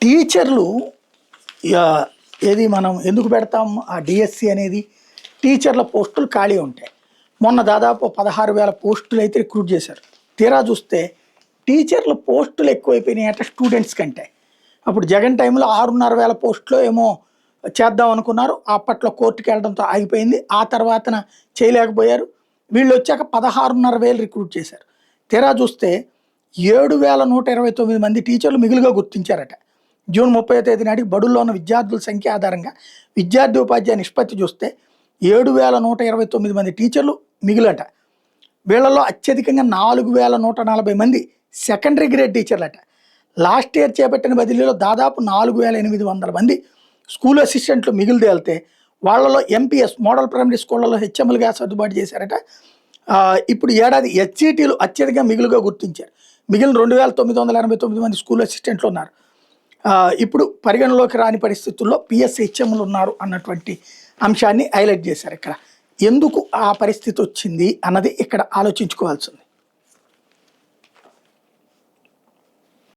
టీచర్లు ఏది మనం ఎందుకు పెడతాం ఆ డిఎస్సి అనేది? టీచర్ల పోస్టులు ఖాళీ ఉంటాయి. మొన్న దాదాపు 16,000 పోస్టులు అయితే రిక్రూట్ చేశారు. తీరా చూస్తే టీచర్ల పోస్టులు ఎక్కువైపోయినాయి అంటే స్టూడెంట్స్ కంటే. అప్పుడు జగన్ టైంలో 6,500 పోస్టులు ఏమో చేద్దాం అనుకున్నారు. అప్పట్లో కోర్టుకి వెళ్ళడంతో ఆగిపోయింది. ఆ తర్వాతన చేయలేకపోయారు. వీళ్ళు వచ్చాక 16,500 రిక్రూట్ చేశారు. తీరా చూస్తే 7,129 మంది టీచర్లు మిగులుగా గుర్తించారట. జూన్ 30వ తేదీ నాటికి బడుల్లో ఉన్న విద్యార్థుల సంఖ్య ఆధారంగా విద్యార్థి ఉపాధ్యాయ నిష్పత్తి చూస్తే 7,129 మంది టీచర్లు మిగులట. వీళ్ళలో అత్యధికంగా 4,140 మంది సెకండరీ గ్రేడ్ టీచర్లట. లాస్ట్ ఇయర్ చేపట్టిన బదిలీలో దాదాపు 4,800 మంది స్కూల్ అసిస్టెంట్లు మిగులు తేలితే వాళ్ళలో ఎంపీఎస్ మోడల్ ప్రైమరీ స్కూళ్ళలో హెచ్ఎంలుగా సర్దుబాటు చేశారట. ఇప్పుడు ఏడాది హెచ్ఈటీలు అత్యధికంగా మిగులుగా గుర్తించారు. మిగిలిన 2,989 మంది స్కూల్ అసిస్టెంట్లు ఉన్నారు. ఇప్పుడు పరిగణలోకి రాని పరిస్థితుల్లో పిఎస్ హెచ్ఎంలు ఉన్నారు అన్నటువంటి అంశాన్ని హైలైట్ చేశారు. ఇక్కడ ఎందుకు ఆ పరిస్థితి వచ్చింది అన్నది ఇక్కడ ఆలోచించుకోవాల్సింది.